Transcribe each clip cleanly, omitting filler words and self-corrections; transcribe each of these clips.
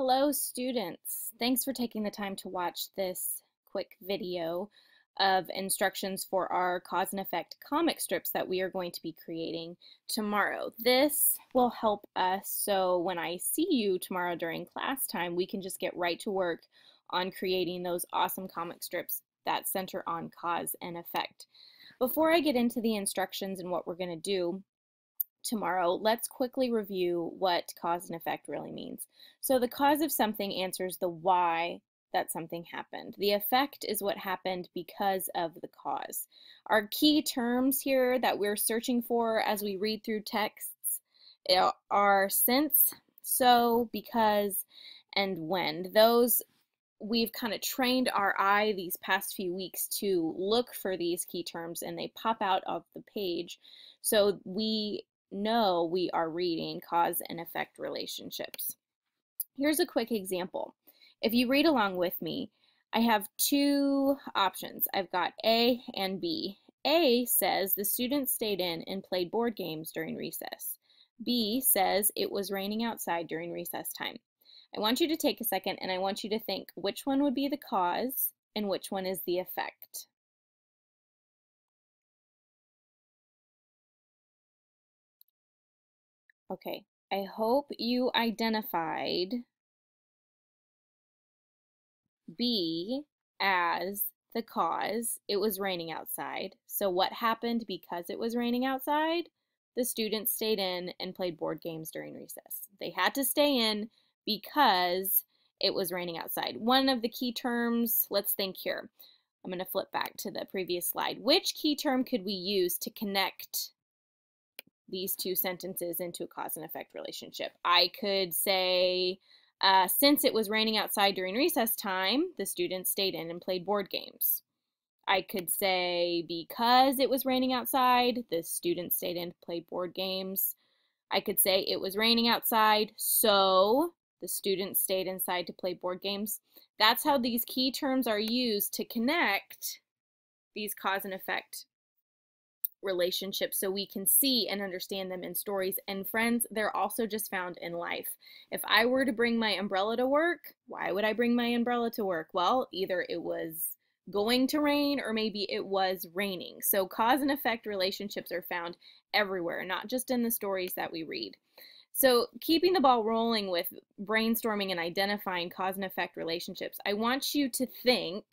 Hello students, thanks for taking the time to watch this quick video of instructions for our cause and effect comic strips that we are going to be creating tomorrow. This will help us so when I see you tomorrow during class time, we can just get right to work on creating those awesome comic strips that center on cause and effect. Before I get into the instructions and what we're going to do tomorrow, let's quickly review what cause and effect really means. So the cause of something answers the why that something happened. The effect is what happened because of the cause. Our key terms here that we're searching for as we read through texts are since, so, because, and when. Those we've kind of trained our eye these past few weeks to look for these key terms, and they pop out of the page so we know we are reading cause and effect relationships. Here's a quick example. If you read along with me, I have two options. I've got A and B. A says the students stayed in and played board games during recess. B says it was raining outside during recess time. I want you to take a second and I want you to think which one would be the cause and which one is the effect. Okay, I hope you identified B as the cause. It was raining outside. So what happened because it was raining outside? The students stayed in and played board games during recess. They had to stay in because it was raining outside. One of the key terms, let's think here. I'm going to flip back to the previous slide. Which key term could we use to connect these two sentences into a cause and effect relationship? I could say, since it was raining outside during recess time, the students stayed in and played board games. I could say, because it was raining outside, the students stayed in and played board games. I could say, it was raining outside, so the students stayed inside to play board games. That's how these key terms are used to connect these cause and effect relationships so we can see and understand them in stories. And friends, they're also just found in life. If I were to bring my umbrella to work, why would I bring my umbrella to work? Well, either it was going to rain or maybe it was raining. So cause and effect relationships are found everywhere, not just in the stories that we read. So keeping the ball rolling with brainstorming and identifying cause and effect relationships, I want you to think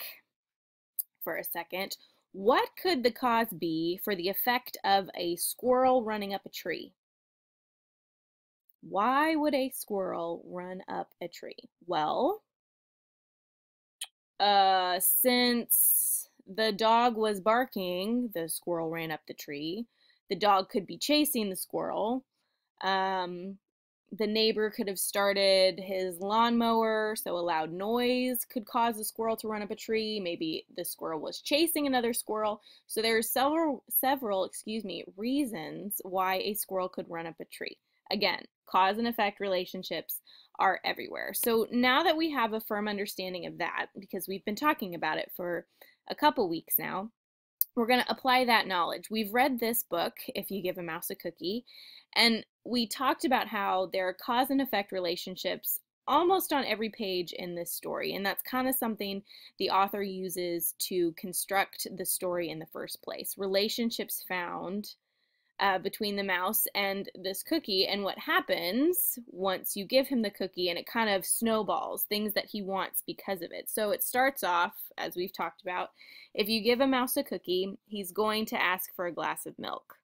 for a second, what could the cause be for the effect of a squirrel running up a tree? Why would a squirrel run up a tree? Well, since the dog was barking, the squirrel ran up the tree. The dog could be chasing the squirrel. The neighbor could have started his lawnmower, so a loud noise could cause a squirrel to run up a tree. Maybe the squirrel was chasing another squirrel. So there are several reasons why a squirrel could run up a tree. Again, cause and effect relationships are everywhere. So now that we have a firm understanding of that, because we've been talking about it for a couple weeks now, we're going to apply that knowledge. We've read this book, If You Give a Mouse a Cookie, and we talked about how there are cause and effect relationships almost on every page in this story, and that's kind of something the author uses to construct the story in the first place. Relationships found between the mouse and this cookie, and what happens once you give him the cookie, and it kind of snowballs things that he wants because of it. So it starts off, as we've talked about, if you give a mouse a cookie, he's going to ask for a glass of milk.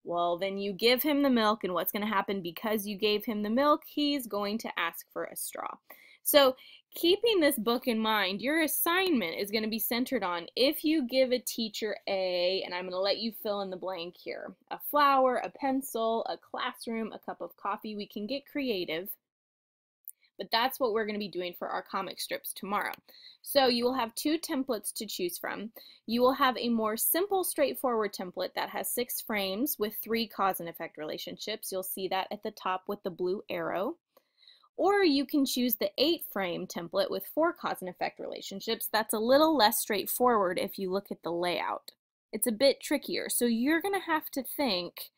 Well, then you give him the milk, and what's going to happen because you gave him the milk? He's going to ask for a straw. So keeping this book in mind, your assignment is going to be centered on if you give a teacher and I'm going to let you fill in the blank here, a flower, a pencil, a classroom, a cup of coffee. We can get creative, but that's what we're going to be doing for our comic strips tomorrow. So you will have two templates to choose from. You will have a more simple, straightforward template that has 6 frames with 3 cause and effect relationships. You'll see that at the top with the blue arrow. Or you can choose the 8-frame template with 4 cause and effect relationships. That's a little less straightforward if you look at the layout. It's a bit trickier, so you're going to have to think,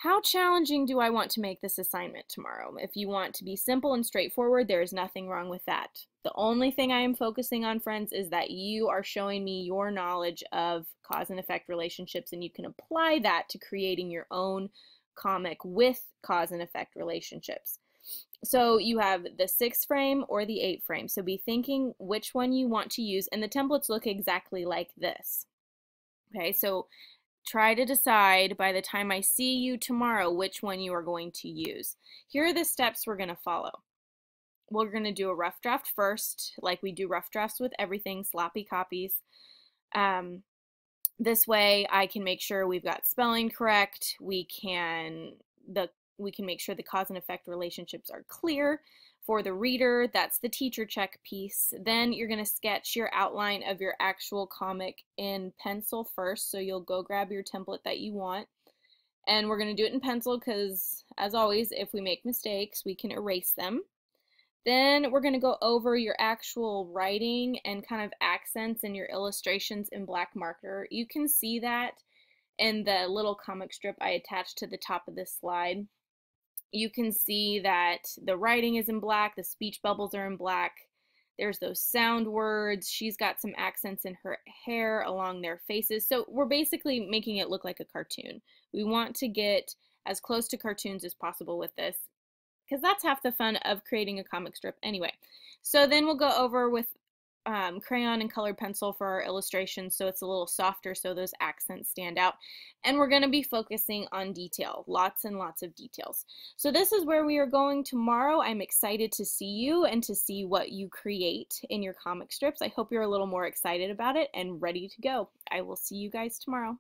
How challenging do I want to make this assignment tomorrow? If you want to be simple and straightforward, there is nothing wrong with that. The only thing I am focusing on, friends, is that you are showing me your knowledge of cause and effect relationships, and you can apply that to creating your own comic with cause and effect relationships. So you have the 6 frame or the 8 frame. So be thinking which one you want to use, and the templates look exactly like this. Okay, so try to decide by the time I see you tomorrow which one you are going to use. Here are the steps we're going to follow. We're going to do a rough draft first, like we do rough drafts with everything, sloppy copies. This way I can make sure we've got spelling correct. We can make sure the cause and effect relationships are clear for the reader. That's the teacher check piece. Then you're going to sketch your outline of your actual comic in pencil first. So you'll go grab your template that you want. And we're going to do it in pencil because, as always, if we make mistakes, we can erase them. Then we're going to go over your actual writing and kind of accents and your illustrations in black marker. You can see that in the little comic strip I attached to the top of this slide. You can see that the writing is in black, the speech bubbles are in black, there's those sound words, she's got some accents in her hair along their faces. So we're basically making it look like a cartoon. We want to get as close to cartoons as possible with this, because that's half the fun of creating a comic strip anyway. So then we'll go over with crayon and colored pencil for our illustrations, so it's a little softer so those accents stand out. And we're going to be focusing on detail, lots and lots of details. So this is where we are going tomorrow. I'm excited to see you and to see what you create in your comic strips. I hope you're a little more excited about it and ready to go. I will see you guys tomorrow.